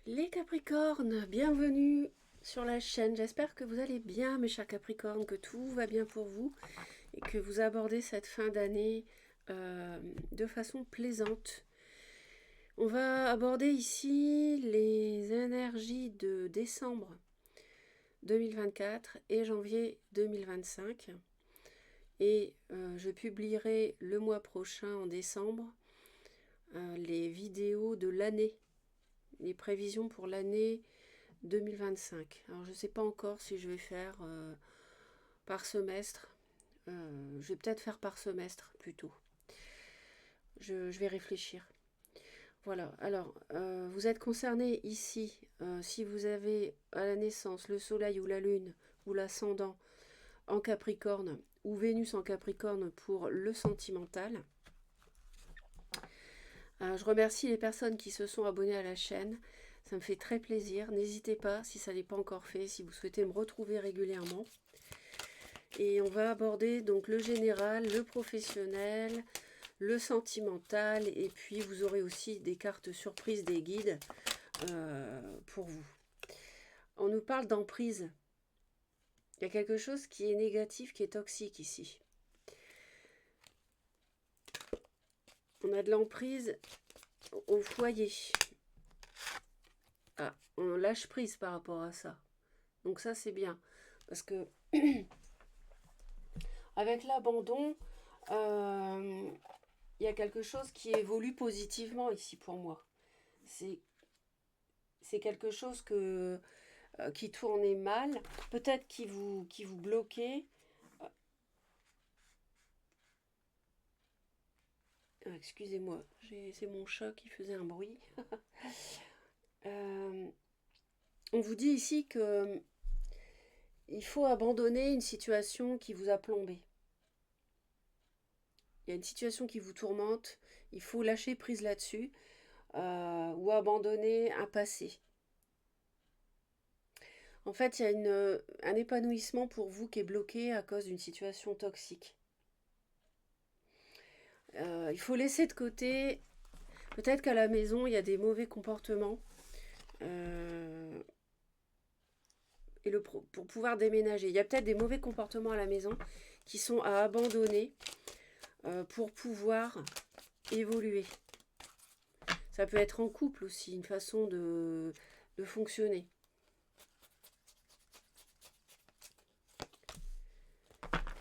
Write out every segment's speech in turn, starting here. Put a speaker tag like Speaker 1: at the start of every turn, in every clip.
Speaker 1: Les Capricornes, bienvenue sur la chaîne. J'espère que vous allez bien, mes chers Capricornes, que tout va bien pour vous et que vous abordez cette fin d'année de façon plaisante. On va aborder ici les énergies de décembre 2024 et janvier 2025. Et je publierai le mois prochain, en décembre, les vidéos de l'année, les prévisions pour l'année 2025. Alors je ne sais pas encore si je vais faire par semestre. Je vais peut-être faire par semestre plutôt. Je vais réfléchir. Voilà. Alors, vous êtes concerné ici si vous avez à la naissance le soleil ou la lune ou l'ascendant en Capricorne ou Vénus en Capricorne pour le sentimental. Je remercie les personnes qui se sont abonnées à la chaîne. Ça me fait très plaisir. N'hésitez pas, si ça n'est pas encore fait, si vous souhaitez me retrouver régulièrement. Et on va aborder donc le général, le professionnel, le sentimental. Et puis vous aurez aussi des cartes surprises, des guides pour vous. On nous parle d'emprise. Il y a quelque chose qui est négatif, qui est toxique ici. On a de l'emprise au foyer. Ah, on lâche prise par rapport à ça. Donc ça c'est bien. Parce que avec l'abandon, il y a quelque chose qui évolue positivement ici pour moi. C'est quelque chose qui tournait mal, peut-être qui vous bloquait. Excusez-moi, c'est mon chat qui faisait un bruit. On vous dit ici que il faut abandonner une situation qui vous a plombé. Il y a une situation qui vous tourmente, il faut lâcher prise là-dessus ou abandonner un passé. En fait, il y a un épanouissement pour vous qui est bloqué à cause d'une situation toxique. Il faut laisser de côté, peut-être qu'à la maison, il y a des mauvais comportements. Et pour pouvoir déménager, il y a peut-être des mauvais comportements à la maison qui sont à abandonner pour pouvoir évoluer. Ça peut être en couple aussi, une façon de fonctionner.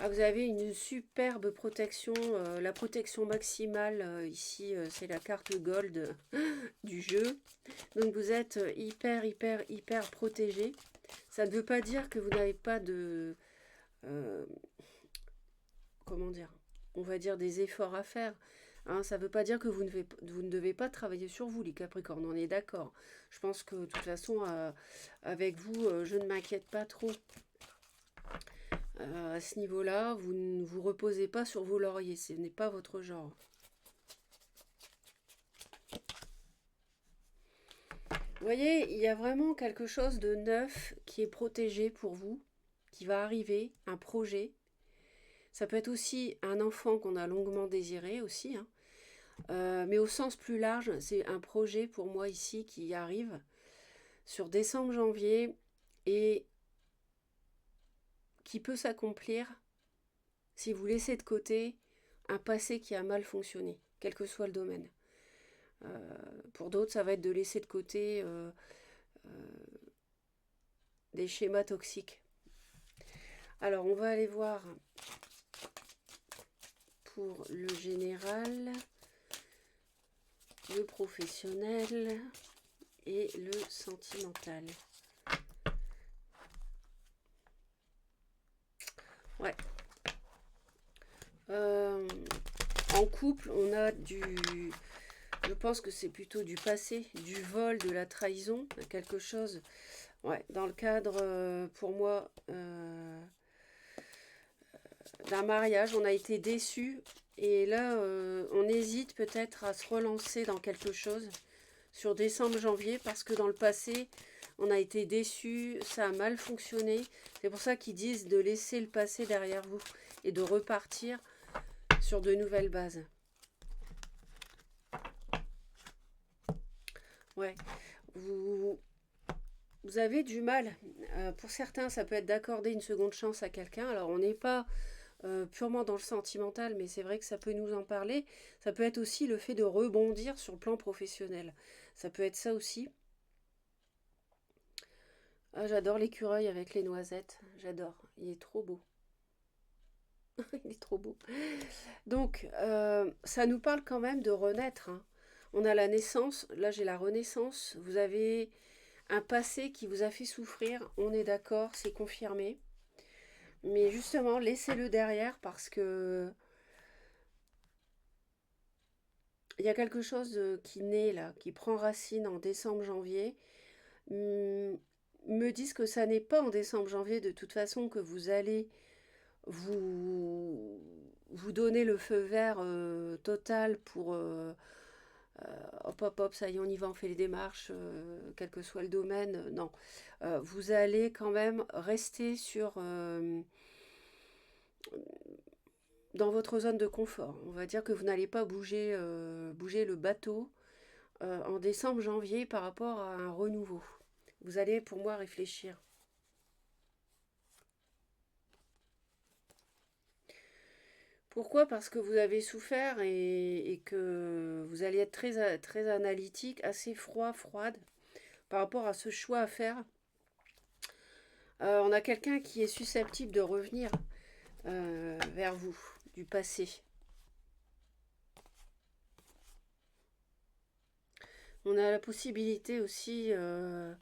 Speaker 1: Ah, vous avez une superbe protection, la protection maximale, ici c'est la carte gold du jeu. Donc vous êtes hyper protégé. Ça ne veut pas dire que vous n'avez pas de... comment dire, on va dire des efforts à faire. Hein, ça ne veut pas dire que vous ne devez pas travailler sur vous, les Capricornes, on est d'accord. Je pense que de toute façon, avec vous, je ne m'inquiète pas trop. À ce niveau-là, vous ne vous reposez pas sur vos lauriers, ce n'est pas votre genre. Vous voyez, il y a vraiment quelque chose de neuf qui est protégé pour vous, qui va arriver, un projet. Ça peut être aussi un enfant qu'on a longuement désiré aussi, hein. Mais au sens plus large, c'est un projet pour moi ici qui arrive sur décembre-janvier et qui peut s'accomplir si vous laissez de côté un passé qui a mal fonctionné, quel que soit le domaine. Pour d'autres, ça va être de laisser de côté des schémas toxiques. Alors, on va aller voir pour le général, le professionnel et le sentimental. Ouais. En couple, on a je pense que c'est plutôt du passé, du vol, de la trahison, quelque chose. Ouais, dans le cadre, pour moi, d'un mariage, on a été déçus. Et là, on hésite peut-être à se relancer dans quelque chose sur décembre-janvier parce que dans le passé, on a été déçus, ça a mal fonctionné. C'est pour ça qu'ils disent de laisser le passé derrière vous et de repartir sur de nouvelles bases. Ouais. vous, vous avez du mal. Pour certains, ça peut être d'accorder une seconde chance à quelqu'un. Alors, on n'est pas purement dans le sentimental, mais c'est vrai que ça peut nous en parler. Ça peut être aussi le fait de rebondir sur le plan professionnel. Ça peut être ça aussi. Ah, j'adore l'écureuil avec les noisettes. J'adore. Il est trop beau. Il est trop beau. Donc, ça nous parle quand même de renaître, hein. On a la naissance, là j'ai la renaissance. Vous avez un passé qui vous a fait souffrir, on est d'accord, c'est confirmé. Mais justement, laissez-le derrière parce que il y a quelque chose qui naît là, qui prend racine en décembre-janvier. Hum, Me disent que ça n'est pas en décembre-janvier de toute façon que vous allez vous, vous donner le feu vert total pour hop hop hop, ça y est, on y va, on fait les démarches, quel que soit le domaine. Non. Vous allez quand même rester dans votre zone de confort. On va dire que vous n'allez pas bouger le bateau en décembre, janvier par rapport à un renouveau. Vous allez, pour moi, réfléchir. Pourquoi? Parce que vous avez souffert et que vous allez être très analytique, assez froide par rapport à ce choix à faire. On a quelqu'un qui est susceptible de revenir vers vous, du passé. On a la possibilité aussi euh,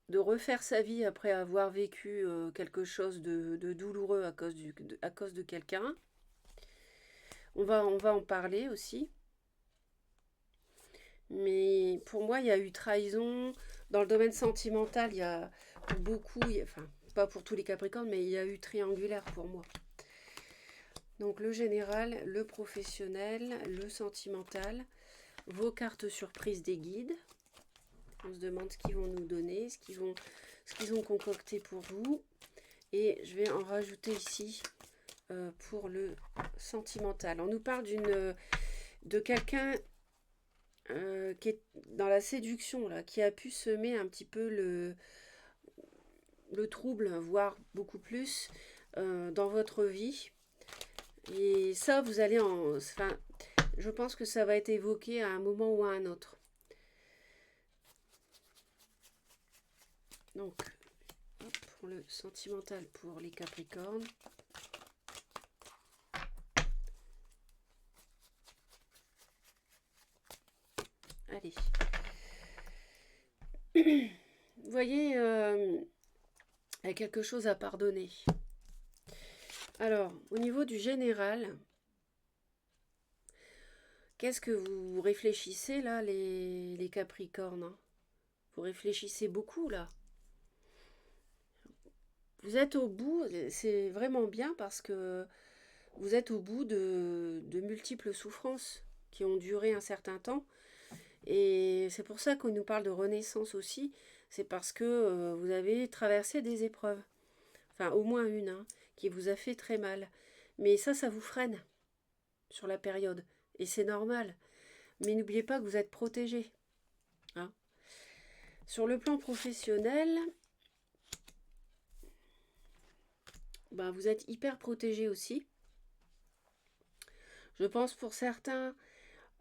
Speaker 1: de refaire sa vie après avoir vécu quelque chose de douloureux à cause de quelqu'un. On va en parler aussi. Mais pour moi, il y a eu trahison. Dans le domaine sentimental, il y a pour beaucoup, enfin, pas pour tous les Capricornes, mais il y a eu triangulaire pour moi. Donc le général, le professionnel, le sentimental, vos cartes surprises des guides. On se demande ce qu'ils vont nous donner, ce qu'ils ont concocté pour vous. Et je vais en rajouter ici pour le sentimental. On nous parle de quelqu'un qui est dans la séduction, là, qui a pu semer un petit peu le trouble, voire beaucoup plus, dans votre vie. Et ça, vous allez en... Enfin, je pense que ça va être évoqué à un moment ou à un autre. Donc, hop, pour le sentimental pour les Capricornes. Allez. Vous voyez, il y a quelque chose à pardonner. Alors, au niveau du général, qu'est-ce que vous réfléchissez là, les Capricornes, hein? Vous réfléchissez beaucoup là. Vous êtes au bout, c'est vraiment bien parce que vous êtes au bout de multiples souffrances qui ont duré un certain temps. Et c'est pour ça qu'on nous parle de renaissance aussi. C'est parce que vous avez traversé des épreuves. Enfin, au moins une, hein, qui vous a fait très mal. Mais ça vous freine sur la période. Et c'est normal. Mais n'oubliez pas que vous êtes protégé, hein. Sur le plan professionnel, ben, vous êtes hyper protégé aussi. Je pense pour certains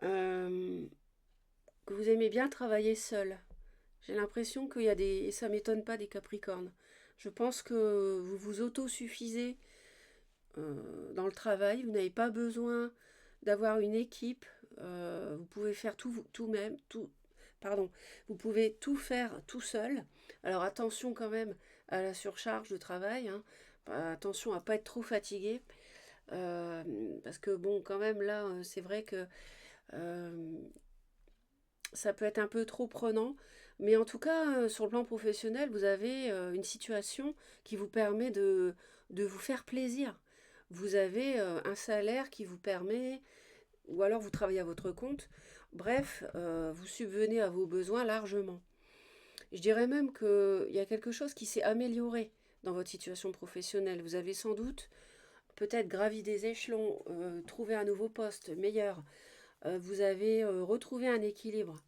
Speaker 1: que vous aimez bien travailler seul. J'ai l'impression qu'il y a des... Et ça ne m'étonne pas des Capricornes. Je pense que vous vous autosuffisez dans le travail. Vous n'avez pas besoin d'avoir une équipe. Vous pouvez faire tout même. Pardon. Vous pouvez tout faire tout seul. Alors attention quand même à la surcharge de travail, hein. Attention à ne pas être trop fatigué. Parce que bon, quand même là, c'est vrai que euh, ça peut être un peu trop prenant. Mais en tout cas, sur le plan professionnel, vous avez une situation qui vous permet de vous faire plaisir. Vous avez un salaire qui vous permet, ou alors vous travaillez à votre compte. Bref, vous subvenez à vos besoins largement. Je dirais même qu'il y a quelque chose qui s'est amélioré dans votre situation professionnelle. Vous avez sans doute peut-être gravi des échelons, trouvé un nouveau poste meilleur, vous avez retrouvé un équilibre.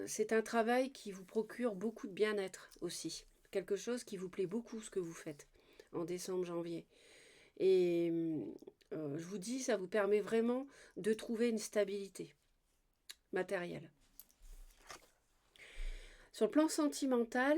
Speaker 1: C'est un travail qui vous procure beaucoup de bien-être aussi. Quelque chose qui vous plaît beaucoup, ce que vous faites en décembre, janvier. Et je vous dis, ça vous permet vraiment de trouver une stabilité matérielle. Sur le plan sentimental,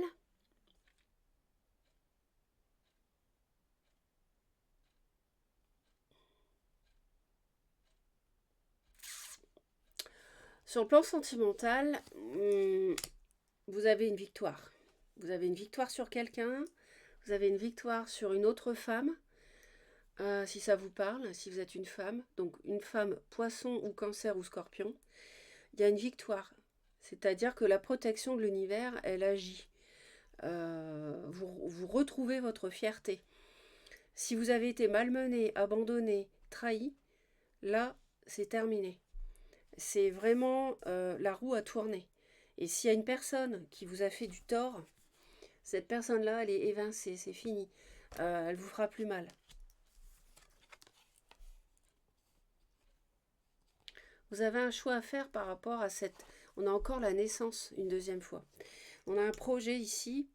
Speaker 1: vous avez une victoire. Vous avez une victoire sur quelqu'un, vous avez une victoire sur une autre femme, si ça vous parle, si vous êtes une femme. Donc une femme poisson ou cancer ou scorpion, il y a une victoire. C'est-à-dire que la protection de l'univers, elle agit. Vous retrouvez votre fierté. Si vous avez été malmené, abandonné, trahi, là, c'est terminé. C'est vraiment la roue à tourner. Et s'il y a une personne qui vous a fait du tort, cette personne-là, elle est évincée, c'est fini. Elle vous fera plus mal. Vous avez un choix à faire par rapport à cette... On a encore la naissance une deuxième fois. On a un projet ici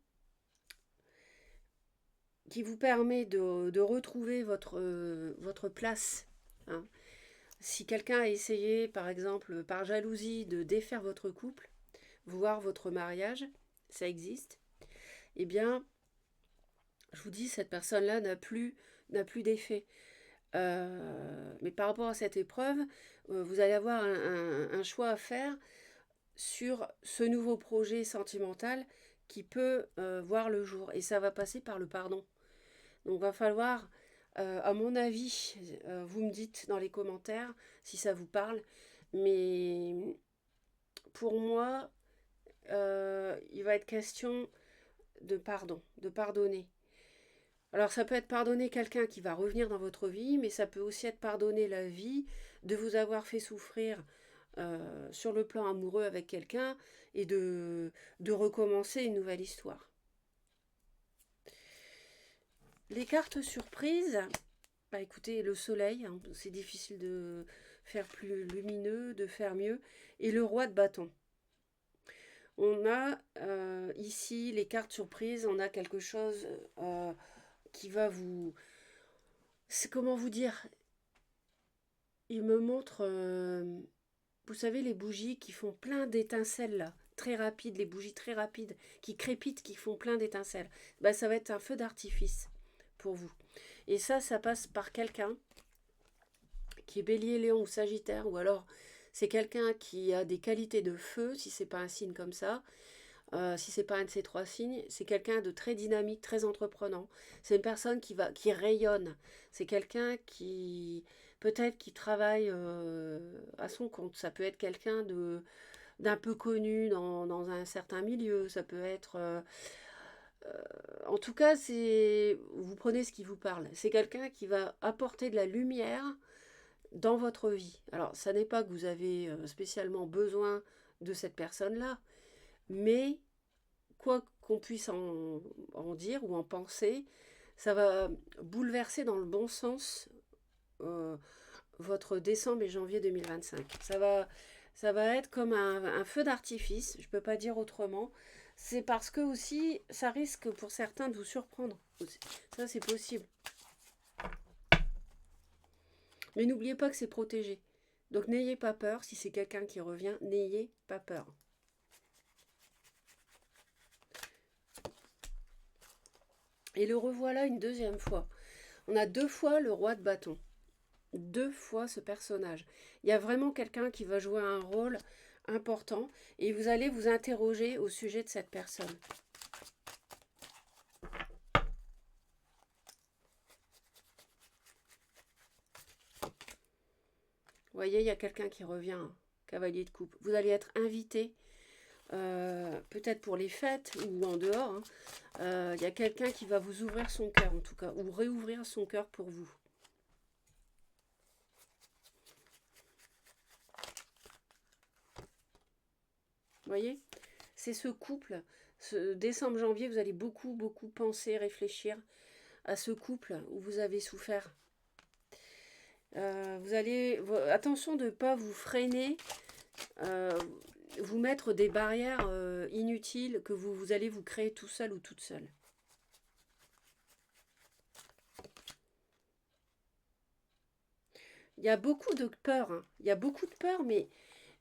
Speaker 1: qui vous permet de retrouver votre place. Hein. Si quelqu'un a essayé, par exemple, par jalousie, de défaire votre couple, voire votre mariage, ça existe, eh bien, je vous dis, cette personne-là n'a plus d'effet. Mais par rapport à cette épreuve, vous allez avoir un choix à faire sur ce nouveau projet sentimental qui peut voir le jour. Et ça va passer par le pardon. Donc il va falloir, à mon avis, vous me dites dans les commentaires si ça vous parle, mais pour moi, il va être question de pardon, de pardonner. Alors ça peut être pardonner quelqu'un qui va revenir dans votre vie, mais ça peut aussi être pardonner la vie de vous avoir fait souffrir sur le plan amoureux avec quelqu'un et de recommencer une nouvelle histoire. Les cartes surprises, bah écoutez, le soleil, hein, c'est difficile de faire plus lumineux, de faire mieux, et le roi de bâton. On a ici les cartes surprises, on a quelque chose qui va vous... C'est comment vous dire? Il me montre, vous savez, les bougies qui font plein d'étincelles là, très rapides, les bougies très rapides, qui crépitent, qui font plein d'étincelles. Bah, ça va être un feu d'artifice pour vous. Et ça passe par quelqu'un qui est bélier, lion ou sagittaire, ou alors c'est quelqu'un qui a des qualités de feu, si c'est pas un signe comme ça, si c'est pas un de ces trois signes, c'est quelqu'un de très dynamique, très entreprenant. C'est une personne qui rayonne. C'est quelqu'un qui peut-être qui travaille à son compte. Ça peut être quelqu'un d'un peu connu dans un certain milieu. Ça peut être en tout cas, vous prenez ce qui vous parle. C'est quelqu'un qui va apporter de la lumière dans votre vie. Alors, ça n'est pas que vous avez spécialement besoin de cette personne-là, mais quoi qu'on puisse en dire ou en penser, ça va bouleverser dans le bon sens euh, votre décembre et janvier 2025. Ça va être comme un feu d'artifice, je ne peux pas dire autrement. C'est parce que aussi, ça risque pour certains de vous surprendre. Ça, c'est possible. Mais n'oubliez pas que c'est protégé. Donc n'ayez pas peur, si c'est quelqu'un qui revient, n'ayez pas peur. Et le revoilà une deuxième fois. On a deux fois le roi de bâton. Deux fois ce personnage. Il y a vraiment quelqu'un qui va jouer un rôle important et vous allez vous interroger au sujet de cette personne. Vous voyez, il y a quelqu'un qui revient, cavalier de coupe. Vous allez être invité, peut-être pour les fêtes ou en dehors. Hein. Il y a quelqu'un qui va vous ouvrir son cœur en tout cas, ou réouvrir son cœur pour vous. Vous voyez, c'est ce couple, ce décembre-janvier, vous allez beaucoup penser, réfléchir à ce couple où vous avez souffert Attention de ne pas vous freiner, euh, vous mettre des barrières inutiles que vous allez vous créer tout seul ou toute seule. Il y a beaucoup de peur, hein. Il y a beaucoup de peur, mais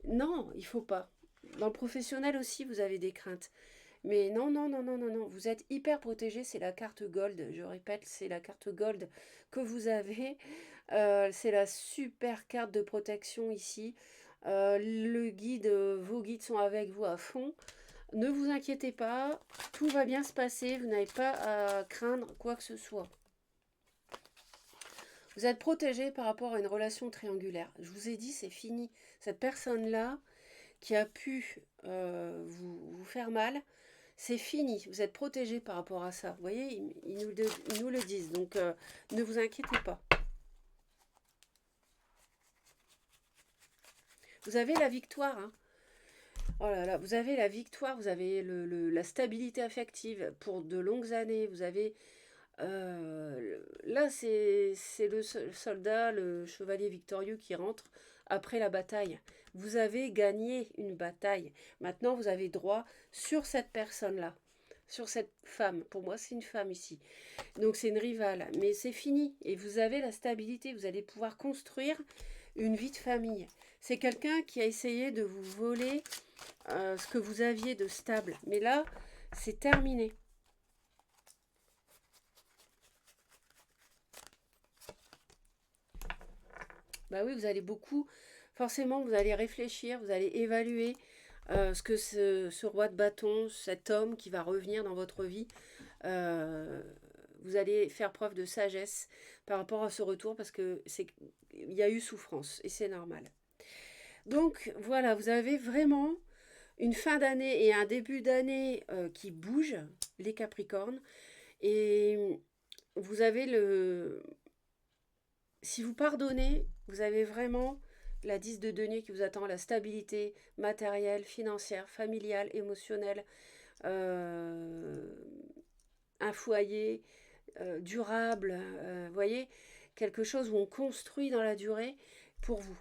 Speaker 1: non, il faut pas. Dans le professionnel aussi, vous avez des craintes. Mais non, non, non, non, non, non. Vous êtes hyper protégé. C'est la carte Gold. Je répète, c'est la carte Gold que vous avez. C'est la super carte de protection ici. Vos guides sont avec vous à fond. Ne vous inquiétez pas. Tout va bien se passer. Vous n'avez pas à craindre quoi que ce soit. Vous êtes protégé par rapport à une relation triangulaire. Je vous ai dit, c'est fini. Cette personne-là qui a pu vous faire mal, c'est fini. Vous êtes protégé par rapport à ça. Vous voyez, ils nous le disent. Donc, ne vous inquiétez pas. Vous avez la victoire. Hein. Oh là là, vous avez la victoire. Vous avez la stabilité affective pour de longues années. Vous avez... là, c'est le soldat, le chevalier victorieux qui rentre après la bataille. Vous avez gagné une bataille. Maintenant, vous avez droit sur cette personne-là, sur cette femme. Pour moi, c'est une femme ici. Donc, c'est une rivale. Mais c'est fini. Et vous avez la stabilité. Vous allez pouvoir construire une vie de famille. C'est quelqu'un qui a essayé de vous voler ce que vous aviez de stable. Mais là, c'est terminé. Bah oui, vous allez beaucoup, forcément, vous allez réfléchir, vous allez évaluer ce que ce roi de bâton, cet homme qui va revenir dans votre vie, euh, vous allez faire preuve de sagesse par rapport à ce retour parce que il y a eu souffrance et c'est normal. Donc voilà, vous avez vraiment une fin d'année et un début d'année qui bougent, les Capricornes, et vous avez si vous pardonnez, vous avez vraiment la 10 de denier qui vous attend, la stabilité matérielle, financière, familiale, émotionnelle, euh, un foyer durable, voyez, quelque chose où on construit dans la durée pour vous.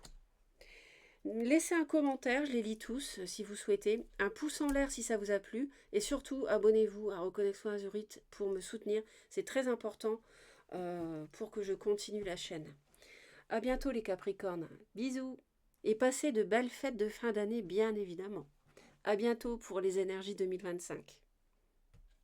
Speaker 1: Laissez un commentaire, je les lis tous si vous souhaitez, un pouce en l'air si ça vous a plu, et surtout abonnez-vous à Reconnexion Azurite pour me soutenir, c'est très important pour que je continue la chaîne. À bientôt les Capricornes. Bisous. Et passez de belles fêtes de fin d'année, bien évidemment. À bientôt pour les énergies 2025.